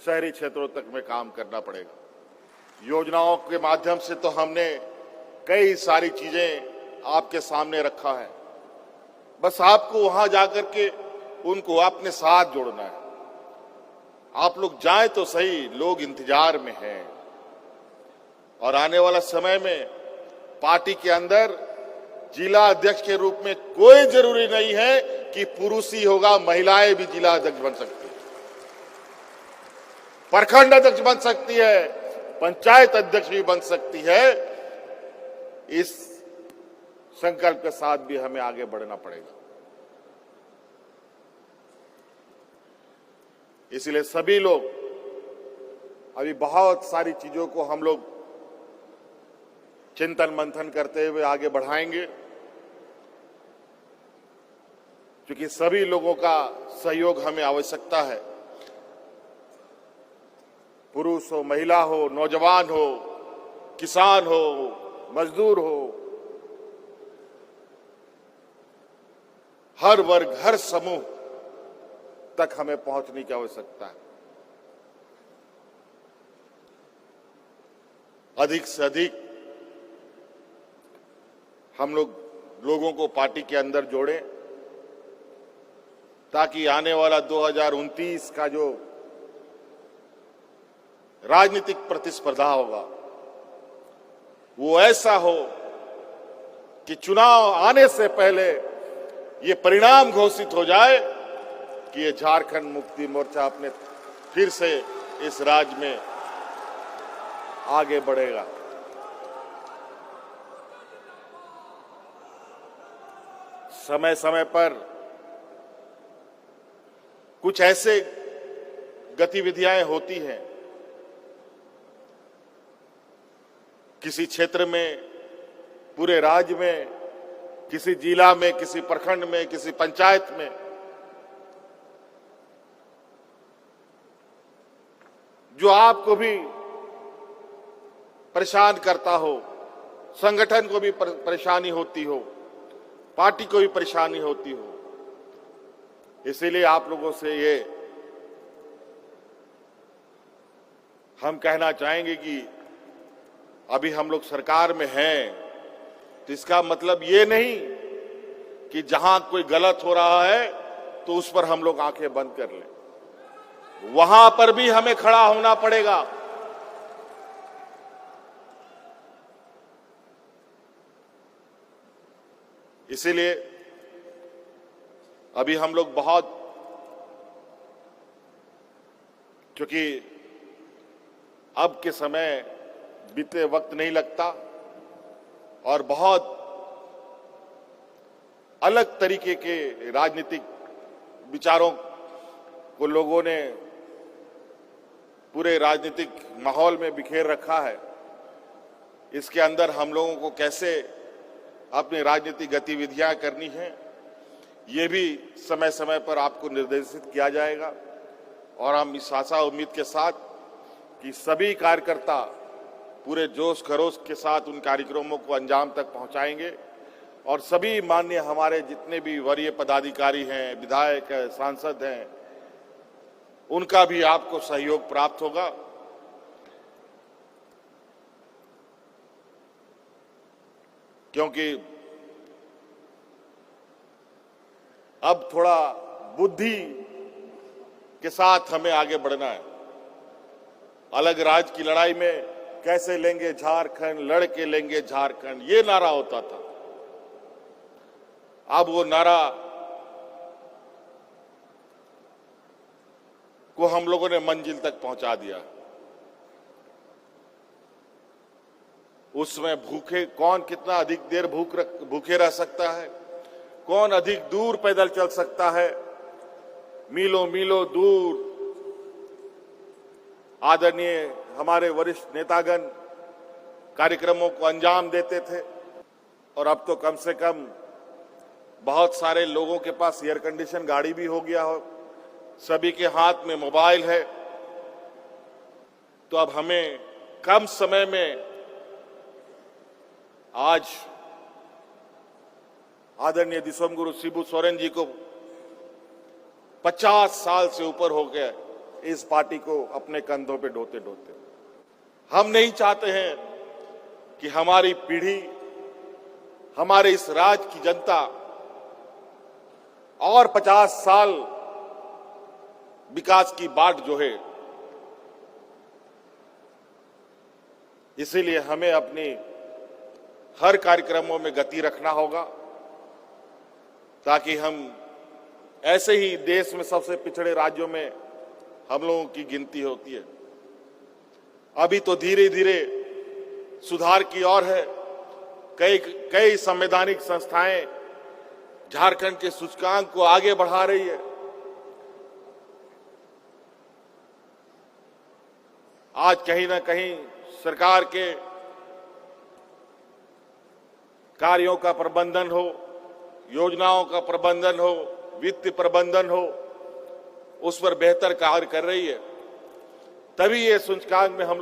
शहरी क्षेत्रों तक में काम करना पड़ेगा। योजनाओं के माध्यम से तो हमने कई सारी चीजें आपके सामने रखा है, बस आपको वहां जाकर के उनको अपने साथ जोड़ना है। आप लोग जाएं तो सही, लोग इंतजार में हैं। और आने वाला समय में पार्टी के अंदर जिला अध्यक्ष के रूप में कोई जरूरी नहीं है कि पुरुष ही होगा, महिलाएं भी जिला अध्यक्ष बन सकती है, प्रखंड अध्यक्ष बन सकती है, पंचायत अध्यक्ष भी बन सकती है। इस संकल्प के साथ भी हमें आगे बढ़ना पड़ेगा। इसलिए सभी लोग अभी बहुत सारी चीजों को हम लोग चिंतन मंथन करते हुए आगे बढ़ाएंगे, क्योंकि सभी लोगों का सहयोग हमें आवश्यकता है। पुरुष हो, महिला हो, नौजवान हो, किसान हो, मजदूर हो, हर वर्ग, हर समूह तक हमें पहुंचने की आवश्यकता है। अधिक से अधिक हम लोगों को पार्टी के अंदर जोड़ें, ताकि आने वाला 2029 का जो राजनीतिक प्रतिस्पर्धा होगा वो ऐसा हो कि चुनाव आने से पहले ये परिणाम घोषित हो जाए कि ये झारखंड मुक्ति मोर्चा अपने फिर से इस राज्य में आगे बढ़ेगा। समय समय पर कुछ ऐसे गतिविधियां होती हैं, किसी क्षेत्र में, पूरे राज्य में, किसी जिला में, किसी प्रखंड में, किसी पंचायत में, जो आपको भी परेशान करता हो, संगठन को भी परेशानी होती हो, पार्टी को भी परेशानी होती हो। इसीलिए आप लोगों से ये हम कहना चाहेंगे कि अभी हम लोग सरकार में हैं, तो इसका मतलब ये नहीं कि जहां कोई गलत हो रहा है तो उस पर हम लोग आंखें बंद कर लें। वहां पर भी हमें खड़ा होना पड़ेगा। इसीलिए अभी हम लोग बहुत, क्योंकि अब के समय बीते वक्त नहीं लगता और बहुत अलग तरीके के राजनीतिक विचारों को लोगों ने पूरे राजनीतिक माहौल में बिखेर रखा है। इसके अंदर हम लोगों को कैसे अपनी राजनीतिक गतिविधियां करनी है, ये भी समय समय पर आपको निर्देशित किया जाएगा। और हम इस आशा उम्मीद के साथ कि सभी कार्यकर्ता पूरे जोश खरोश के साथ उन कार्यक्रमों को अंजाम तक पहुंचाएंगे और सभी माननीय हमारे जितने भी वरीय पदाधिकारी हैं, विधायक हैं, सांसद हैं, उनका भी आपको सहयोग प्राप्त होगा। क्योंकि अब थोड़ा बुद्धि के साथ हमें आगे बढ़ना है। अलग राज्य की लड़ाई में कैसे लेंगे झारखंड, लड़ के लेंगे झारखंड, ये नारा होता था। अब वो नारा को हम लोगों ने मंजिल तक पहुंचा दिया। उसमें भूखे कौन कितना अधिक देर भूखे रह सकता है, कौन अधिक दूर पैदल चल सकता है, मीलों मीलों दूर आदरणीय हमारे वरिष्ठ नेतागण कार्यक्रमों को अंजाम देते थे। और अब तो कम से कम बहुत सारे लोगों के पास एयर कंडीशन गाड़ी भी हो गया हो, सभी के हाथ में मोबाइल है। तो अब हमें कम समय में आज आदरणीय दिसोम गुरु शिबू सोरेन जी को 50 साल से ऊपर हो गए इस पार्टी को अपने कंधों पे ढोते ढोते। हम नहीं चाहते हैं कि हमारी पीढ़ी, हमारे इस राज्य की जनता और 50 साल विकास की बाट जो है, इसीलिए हमें अपनी हर कार्यक्रमों में गति रखना होगा ताकि हम ऐसे ही देश में सबसे पिछड़े राज्यों में हम लोगों की गिनती होती है। अभी तो धीरे धीरे सुधार की ओर है। कई संवैधानिक संस्थाएं झारखंड के सूचकांक को आगे बढ़ा रही है। आज कहीं ना कहीं सरकार के कार्यों का प्रबंधन हो, योजनाओं का प्रबंधन हो, वित्त प्रबंधन हो, उस पर बेहतर कार्य कर रही है। तभी ये सूचकांक में हम